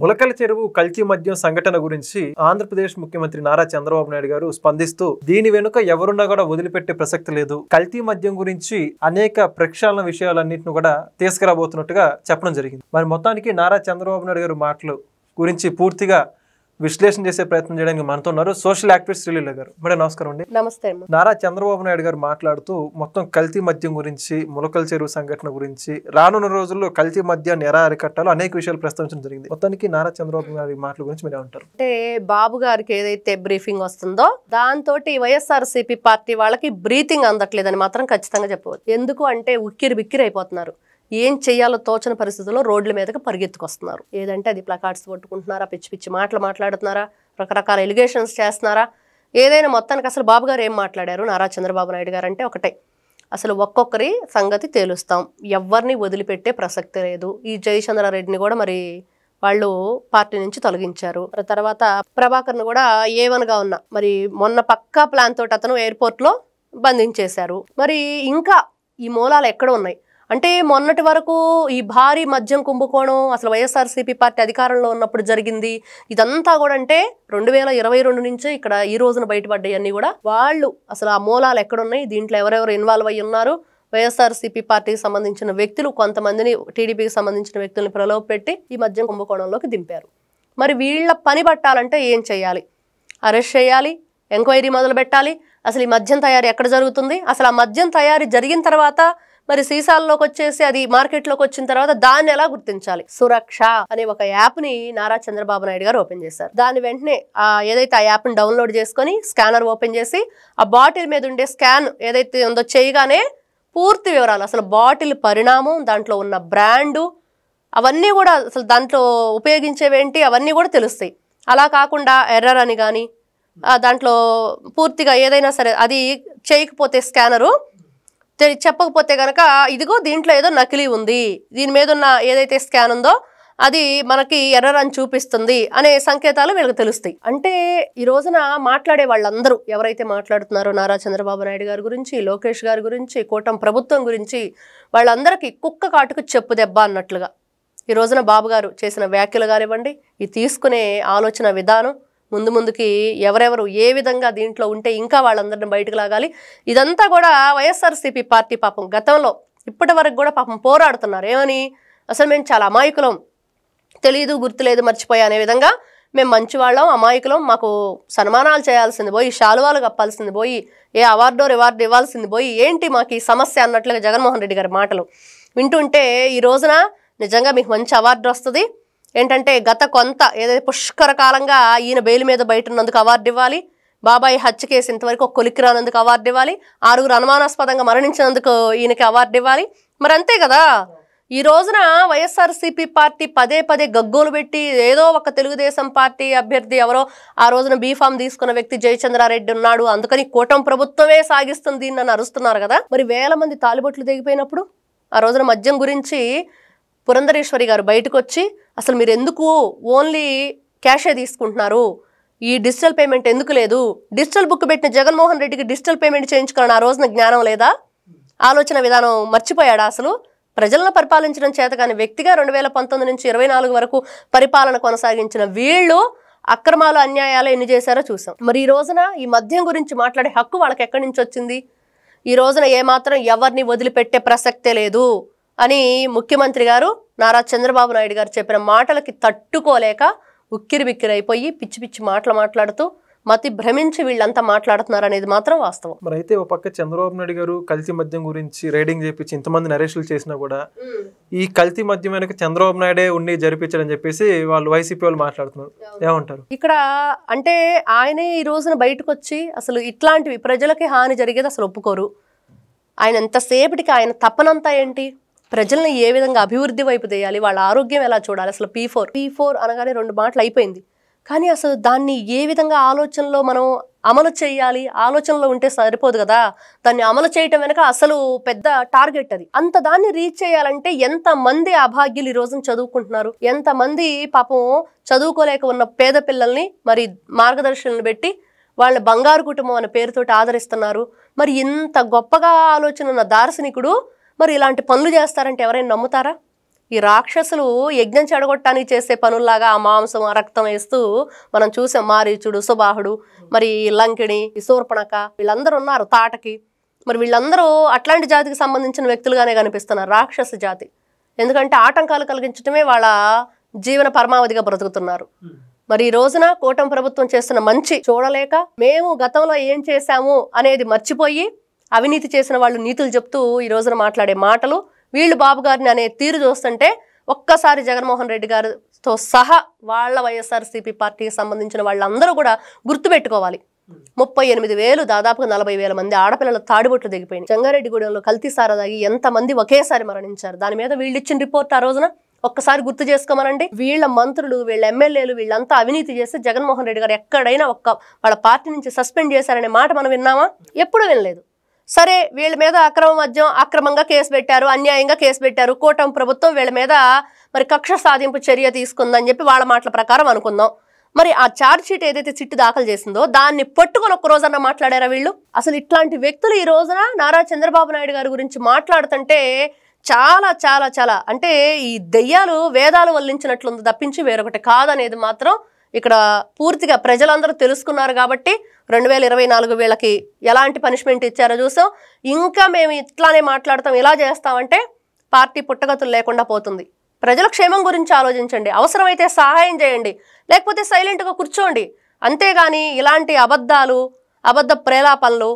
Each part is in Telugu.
ములకల చెరువు కల్తీ మద్యం సంఘటన గురించి ఆంధ్రప్రదేశ్ ముఖ్యమంత్రి నారా చంద్రబాబు నాయుడు గారు స్పందిస్తూ దీని వెనుక ఎవరున్నా కూడా వదిలిపెట్టే ప్రసక్తి లేదు, కల్తీ మద్యం గురించి అనేక ప్రక్షాళన విషయాలన్నింటిని కూడా తీసుకురాబోతున్నట్టుగా చెప్పడం జరిగింది. మరి మొత్తానికి నారా చంద్రబాబు నాయుడు గారు మాటలు గురించి పూర్తిగా విశ్లేషణ చేసే ప్రయత్నం చేయడానికి మనతో ఉన్నారు సోషల్ యాక్టివిస్ట్ శ్రీలీల గారు. మేడం నమస్కారం అండి. నమస్తే. నారా చంద్రబాబు నాయుడు గారు మాట్లాడుతూ మొత్తం కల్తీ మద్యం గురించి, ములకల చెరువు సంఘటన గురించి, రానున్న రోజుల్లో కల్తీ మద్యాన్ని ఎలా అరికట్టాలో అనేక విషయాలు ప్రస్తావించడం జరిగింది. మొత్తానికి నారా చంద్రబాబు నాయుడు మాటల గురించి మీరు ఏమంటారు? అంటే బాబు గారికి ఏదైతే బ్రీఫింగ్ వస్తుందో దాంతో వైఎస్ఆర్సీపీ పార్టీ వాళ్ళకి బ్రీతింగ్ అందట్లేదని మాత్రం ఖచ్చితంగా చెప్పవచ్చు. ఎందుకు అంటే ఉక్కిరి బిక్కిరి అయిపోతున్నారు. ఏం చెయ్యాలో తోచని పరిస్థితుల్లో రోడ్ల మీదకి పరిగెత్తుకొస్తున్నారు. ఏదంటే అది ప్లకార్డ్స్ పట్టుకుంటున్నారా, పిచ్చి పిచ్చి మాటలు మాట్లాడుతున్నారా, రకరకాల ఎలిగేషన్స్ చేస్తున్నారా, ఏదైనా మొత్తానికి అసలు బాబు గారు ఏం మాట్లాడారు నారా చంద్రబాబు నాయుడు గారు అంటే ఒకటే, అసలు ఒక్కొక్కరి సంగతి తేలుస్తాం, ఎవరిని వదిలిపెట్టే ప్రసక్తి లేదు. ఈ జయచంద్రారెడ్డిని కూడా మరి వాళ్ళు పార్టీ నుంచి తొలగించారు. తర్వాత ప్రభాకర్ను కూడా ఏవన్గా ఉన్నా మరి మొన్న పక్కా ప్లాన్ తోటి అతను ఎయిర్పోర్ట్లో బంధించేశారు. మరి ఇంకా ఈ మూలాలు ఎక్కడ ఉన్నాయి అంటే మొన్నటి వరకు ఈ భారీ మద్యం కుంభకోణం అసలు వైఎస్ఆర్సీపీ పార్టీ అధికారంలో ఉన్నప్పుడు జరిగింది. ఇదంతా కూడా అంటే 2022 నుంచే ఇక్కడ ఈ రోజున బయటపడ్డాయన్నీ కూడా వాళ్ళు అసలు ఆ మూలాలు ఎక్కడున్నాయి, దీంట్లో ఎవరెవరు ఇన్వాల్వ్ అయ్యి ఉన్నారు, వైఎస్ఆర్సీపీ పార్టీకి సంబంధించిన వ్యక్తులు కొంతమందిని, టీడీపీకి సంబంధించిన వ్యక్తులను ప్రలోభపెట్టి ఈ మద్యం కుంభకోణంలోకి దింపారు. మరి వీళ్ళ పని పట్టాలంటే ఏం చేయాలి? అరెస్ట్ చేయాలి, ఎంక్వైరీ మొదలు పెట్టాలి. అసలు ఈ మద్యం తయారీ ఎక్కడ జరుగుతుంది, అసలు ఆ మద్యం తయారీ జరిగిన తర్వాత మరి సీసాల్లోకి వచ్చేసి అది మార్కెట్లోకి వచ్చిన తర్వాత దాన్ని ఎలా గుర్తించాలి? సురక్ష అనే ఒక యాప్ని నారా చంద్రబాబు నాయుడు గారు ఓపెన్ చేశారు. దాని వెంటనే ఏదైతే ఆ యాప్ని డౌన్లోడ్ చేసుకొని స్కానర్ ఓపెన్ చేసి ఆ బాటిల్ మీద ఉండే స్కాన్ ఏదైతే ఉందో చేయగానే పూర్తి వివరాలు, అసలు బాటిల్ పరిణామం, దాంట్లో ఉన్న బ్రాండు, అవన్నీ కూడా అసలు దాంట్లో ఉపయోగించేవేంటి అవన్నీ కూడా తెలుస్తాయి. అలా కాకుండా ఎర్రర్ అని కానీ దాంట్లో పూర్తిగా ఏదైనా సరే అది చేయకపోతే స్కానరు చెప్పకపోతే కనుక ఇదిగో దీంట్లో ఏదో నకిలీ ఉంది, దీని మీద ఉన్న ఏదైతే స్కాన్ ఉందో అది మనకి ఎర్రర్ అని చూపిస్తుంది అనే సంకేతాలు వీళ్ళకి తెలుస్తాయి. అంటే ఈ రోజున మాట్లాడే వాళ్ళందరూ ఎవరైతే మాట్లాడుతున్నారో నారా చంద్రబాబు నాయుడు గారి గురించి, లోకేష్ గారి గురించి, కూటమి ప్రభుత్వం గురించి, వాళ్ళందరికీ కుక్క కాటుకు చెప్పు దెబ్బ అన్నట్లుగా ఈ రోజున బాబు గారు చేసిన వ్యాఖ్యలు కానివ్వండి, ఈ తీసుకునే ఆలోచన విధానం, ముందుకి ఎవరెవరు ఏ విధంగా దీంట్లో ఉంటే ఇంకా వాళ్ళందరిని బయటకు లాగాలి, ఇదంతా కూడా వైఎస్ఆర్సీపీ పార్టీ పాపం గతంలో ఇప్పటి వరకు కూడా పాపం పోరాడుతున్నారు. ఏమని, అసలు మేము చాలా అమాయకులం, తెలియదు గుర్తులేదు మర్చిపోయా అనే విధంగా మేము మంచివాళ్ళం, అమాయకులం, మాకు సన్మానాలు చేయాల్సింది పోయి, శాలువాలు కప్పాల్సింది పోయి, ఏ రివార్డు ఇవ్వాల్సింది పోయి, ఏంటి మాకు ఈ సమస్య అన్నట్లుగా జగన్మోహన్ రెడ్డి గారి మాటలు వింటుంటే ఈ రోజున నిజంగా మీకు మంచి అవార్డు వస్తుంది. ఏంటంటే గత కొంత ఏదైతే పుష్కర కాలంగా ఈయన బెయిల్ మీద బయట ఉన్నందుకు అవార్డు ఇవ్వాలి, బాబాయ్ హత్య కేసు ఇంతవరకు ఒక కొలిక్కి రానందుకు అవార్డు ఇవ్వాలి, 6 అనుమానాస్పదంగా మరణించినందుకు ఈయనకి అవార్డు ఇవ్వాలి. మరి అంతే కదా, ఈ రోజున వైఎస్ఆర్సీపీ పార్టీ పదే గగ్గోలు పెట్టి ఏదో ఒక తెలుగుదేశం పార్టీ అభ్యర్థి ఎవరో ఆ రోజున బీఫామ్ తీసుకున్న వ్యక్తి జయచంద్రారెడ్డి ఉన్నాడు, అందుకని కూటమి ప్రభుత్వమే సాగిస్తుంది అని అరుస్తున్నారు కదా. మరి వేల మంది తాలిబొట్లు దిగిపోయినప్పుడు ఆ రోజున మద్యం గురించి పురంధరేశ్వరి గారు బయటకు వచ్చి అసలు మీరు ఎందుకు ఓన్లీ క్యాషే తీసుకుంటున్నారు, ఈ డిజిటల్ పేమెంట్ ఎందుకు లేదు, డిజిటల్ బుక్ పెట్టిన జగన్మోహన్ రెడ్డికి డిజిటల్ పేమెంట్ చేయించుకోవాలని ఆ రోజున జ్ఞానం లేదా, ఆలోచన విధానం మర్చిపోయాడా? అసలు ప్రజలను పరిపాలించడం చేత కానీ వ్యక్తిగా 2019 నుంచి 24 వరకు పరిపాలన కొనసాగించిన వీళ్ళు అక్రమాలు అన్యాయాలు ఎన్ని చేశారో చూసాం. మరి ఈ రోజున ఈ మద్యం గురించి మాట్లాడే హక్కు వాళ్ళకి ఎక్కడి నుంచి వచ్చింది? ఈ రోజున ఏమాత్రం ఎవరిని వదిలిపెట్టే ప్రసక్తే లేదు అని ముఖ్యమంత్రి గారు నారా చంద్రబాబు నాయుడు గారు చెప్పిన మాటలకి తట్టుకోలేక ఉక్కిరి బిక్కిరి అయిపోయి పిచ్చి పిచ్చి మాటలు మాట్లాడుతూ మతి భ్రమించి వీళ్ళంతా మాట్లాడుతున్నారు అనేది మాత్రం వాస్తవం. మరి అయితే ఒక పక్క చంద్రబాబు నాయుడు గారు కల్తీ మద్యం గురించి రైడింగ్ చేపించి ఇంతమంది అరెస్టులు చేసినా కూడా ఈ కల్తీ మద్యం వెనక చంద్రబాబు నాయుడే ఉండి జరిపించారని చెప్పేసి వాళ్ళు వైసీపీ వాళ్ళు మాట్లాడుతున్నారు. ఏమంటారు? ఇక్కడ అంటే ఆయనే ఈ రోజున బయటకు వచ్చి అసలు ఇట్లాంటివి ప్రజలకి హాని జరిగేది అసలు ఒప్పుకోరు. ఆయన ఎంతసేపటికి ఆయన తపనంతా ఏంటి, ప్రజల్ని ఏ విధంగా అభివృద్ధి వైపు తీయాలి, వాళ్ళ ఆరోగ్యం ఎలా చూడాలి, అసలు P4 అనగానే 2 మాటలు అయిపోయింది. కానీ అసలు దాన్ని ఏ విధంగా ఆలోచనలో మనం అమలు చేయాలి, ఆలోచనలో ఉంటే సరిపోదు కదా, దాన్ని అమలు చేయటం వెనక అసలు పెద్ద టార్గెట్ అది. అంత దాన్ని రీచ్ చేయాలంటే ఎంతమంది అభాగ్యులు ఈ రోజున చదువుకుంటున్నారు, ఎంతమంది పాపం చదువుకోలేక ఉన్న పేద పిల్లల్ని మరి మార్గదర్శనలు పెట్టి వాళ్ళ బంగారు కుటుంబం అనే పేరుతోటి ఆదరిస్తున్నారు. మరి ఇంత గొప్పగా ఆలోచన ఉన్న దార్శనికుడు మరి ఇలాంటి పనులు చేస్తారంటే ఎవరైనా నమ్ముతారా? ఈ రాక్షసులు యజ్ఞం చెడగొట్టడానికి చేసే పనుల్లాగా ఆ మాంసం ఆ రక్తం వేస్తూ మనం చూసాం. మారీచుడు, సుబాహుడు, మరి లంకిణి, శూర్పణఖ వీళ్ళందరూ ఉన్నారు, తాటకి. మరి వీళ్ళందరూ అట్లాంటి జాతికి సంబంధించిన వ్యక్తులుగానే కనిపిస్తున్నారు, రాక్షస జాతి. ఎందుకంటే ఆటంకాలు కలిగించడమే వాళ్ళ జీవన పరమావధిగా బ్రతుకుతున్నారు. మరి ఈ రోజున కూటమి ప్రభుత్వం చేస్తున్న మంచి చూడలేక మేము గతంలో ఏం చేశాము అనేది మర్చిపోయి అవినీతి చేసిన వాళ్ళు నీతులు చెప్తూ ఈ రోజున మాట్లాడే మాటలు, వీళ్ళు బాబు గారిని అనే తీరు చూస్తుంటే ఒక్కసారి జగన్మోహన్ రెడ్డి గారితో సహా వాళ్ళ వైఎస్ఆర్సీపీ పార్టీకి సంబంధించిన వాళ్ళందరూ కూడా గుర్తుపెట్టుకోవాలి. 38,000 దాదాపుగా 40,000 మంది ఆడపిల్లల తాడిబొట్లు దిగిపోయినాయి. జంగారెడ్డిగూడెంలో కల్తీ సారదాగి ఎంతమంది ఒకేసారి మరణించారు. దాని మీద వీళ్ళు ఇచ్చిన రిపోర్ట్ ఆ రోజున ఒక్కసారి గుర్తు చేసుకోమనండి. వీళ్ళ మంత్రులు, వీళ్ళ ఎమ్మెల్యేలు వీళ్ళంతా అవినీతి చేసి జగన్మోహన్ రెడ్డి గారు ఎక్కడైనా వాళ్ళ పార్టీ నుంచి సస్పెండ్ చేశారనే మాట మనం విన్నామా? ఎప్పుడు వినలేదు. సరే, వీళ్ళ మీద అక్రమంగా కేసు పెట్టారు, అన్యాయంగా కేసు పెట్టారు. కూటమి ప్రభుత్వం వీళ్ళ మీద మరి కక్ష సాధింపు చర్య తీసుకుందని చెప్పి వాళ్ళ మాటల ప్రకారం అనుకుందాం. మరి ఆ ఛార్జ్ షీట్ ఏదైతే చిట్టు దాఖలు చేసిందో దాన్ని పట్టుకొని ఒక్క రోజన్నా మాట్లాడారా వీళ్ళు? అసలు ఇట్లాంటి వ్యక్తులు ఈ రోజున నారా చంద్రబాబు నాయుడు గారి గురించి మాట్లాడుతుంటే చాలా చాలా చాలా అంటే ఈ దెయ్యాలు వేదాలు వల్లించినట్లుంది తప్పించి వేరొకటి కాదనేది మాత్రం ఇక్కడ పూర్తిగా ప్రజలందరూ తెలుసుకున్నారు. కాబట్టి 2024 వీళ్ళకి ఎలాంటి పనిష్మెంట్ ఇచ్చారో చూసాం. ఇంకా మేము ఇట్లానే మాట్లాడతాం, ఇలా చేస్తామంటే పార్టీ పుట్టగతులు లేకుండా పోతుంది. ప్రజల క్షేమం గురించి ఆలోచించండి, అవసరమైతే సహాయం చేయండి, లేకపోతే సైలెంట్గా కూర్చోండి. అంతేగాని ఇలాంటి అబద్ధ ప్రేలాపనలు,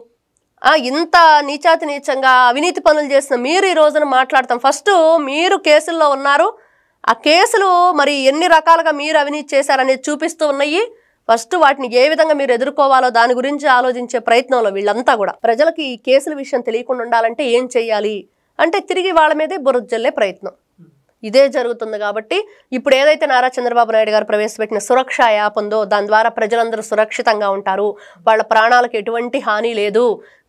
ఇంత నీచాతి నీచంగా అవినీతి పనులు చేసిన మీరు ఈ రోజున మాట్లాడతాం. ఫస్ట్ మీరు కేసుల్లో ఉన్నారు, ఆ కేసులు మరి ఎన్ని రకాలుగా మీరు అవినీతి చేశారనేది చూపిస్తూ ఉన్నాయి. ఫస్ట్ వాటిని ఏ విధంగా మీరు ఎదుర్కోవాలో దాని గురించి ఆలోచించే ప్రయత్నంలో వీళ్ళంతా కూడా. ప్రజలకి ఈ కేసుల విషయం తెలియకుండా ఉండాలంటే ఏం చెయ్యాలి అంటే తిరిగి వాళ్ళ మీదే బురద జల్లే ప్రయత్నం ఇదే జరుగుతుంది. కాబట్టి ఇప్పుడు ఏదైతే నారా చంద్రబాబు నాయుడు గారు ప్రవేశపెట్టిన సురక్ష యాప్ ఉందో దాని ద్వారా ప్రజలందరూ సురక్షితంగా ఉంటారు, వాళ్ళ ప్రాణాలకు ఎటువంటి హాని లేదు.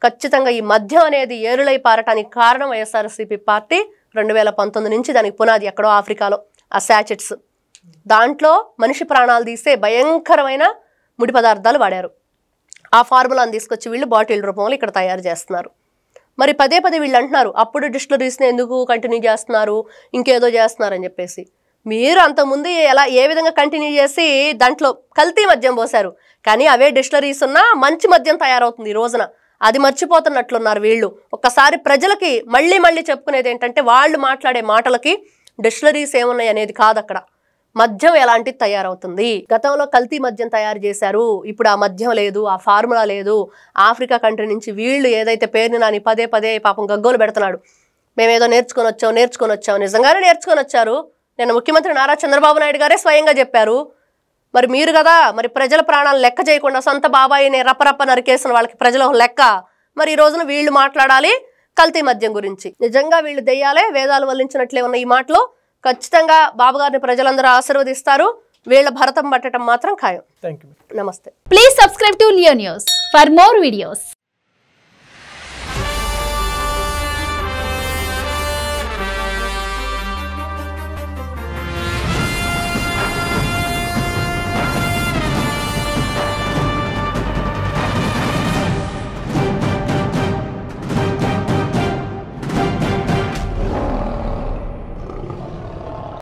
ఖచ్చితంగా ఈ మద్యం అనేది ఏరులై పారటానికి కారణం వైఎస్ఆర్సీపీ పార్టీ 2019 నుంచి దానికి పునాది ఎక్కడో ఆఫ్రికాలో ఆ శాచెట్స్, దాంట్లో మనిషి ప్రాణాలు తీసే భయంకరమైన ముడి పదార్థాలు వాడారు. ఆ ఫార్ములాను తీసుకొచ్చి వీళ్ళు బాటిల్ రూపంలో ఇక్కడ తయారు చేస్తున్నారు. మరి పదే వీళ్ళు అంటున్నారు అప్పుడు డిస్టిలరీస్ని ఎందుకు కంటిన్యూ చేస్తున్నారు, ఇంకేదో చేస్తున్నారు అని చెప్పేసి. మీరు అంతకుముందు ఏ విధంగా కంటిన్యూ చేసి దాంట్లో కల్తీ మద్యం పోశారు, కానీ అవే డిస్టిలరీస్ ఉన్న మంచి మద్యం తయారవుతుంది ఈ రోజున. అది మర్చిపోతున్నట్లున్నారు వీళ్ళు. ఒక్కసారి ప్రజలకి మళ్ళీ చెప్పుకునేది ఏంటంటే వాళ్ళు మాట్లాడే మాటలకి డిస్టిలరీస్ ఏమున్నాయి అనేది కాదు, అక్కడ మద్యం ఎలాంటిది తయారవుతుంది. గతంలో కల్తీ మద్యం తయారు చేశారు, ఇప్పుడు ఆ మద్యం లేదు, ఆ ఫార్ములా లేదు. ఆఫ్రికా కంట్రీ నుంచి వీళ్ళు ఏదైతే పేరుని నాని పదే పాపం గగ్గోలు పెడుతున్నాడు, మేమేదో నేర్చుకొని వచ్చాం. నిజంగానే నేర్చుకొని వచ్చారు. నేను ముఖ్యమంత్రి నారా చంద్రబాబు నాయుడు గారే స్వయంగా చెప్పారు. మరి మీరు కదా మరి ప్రజల ప్రాణాలు లెక్క చేయకుండా సొంత బాబాయిని రప్ప నరికేసిన వాళ్ళకి ప్రజల లెక్క. మరి ఈ రోజున వీళ్ళు మాట్లాడాలి కల్తీ మద్యం గురించి. నిజంగా వీళ్ళు దెయ్యాలే, వేదాలు వల్లించినట్లే ఉన్న ఈ మాటలో ఖచ్చితంగా బాబు గారిని ప్రజలందరూ ఆశీర్వదిస్తారు. వీళ్ళ భరతం పట్టడం మాత్రం ఖాయం. థాంక్యూ. నమస్తే. Please subscribe to Leo news for more videos.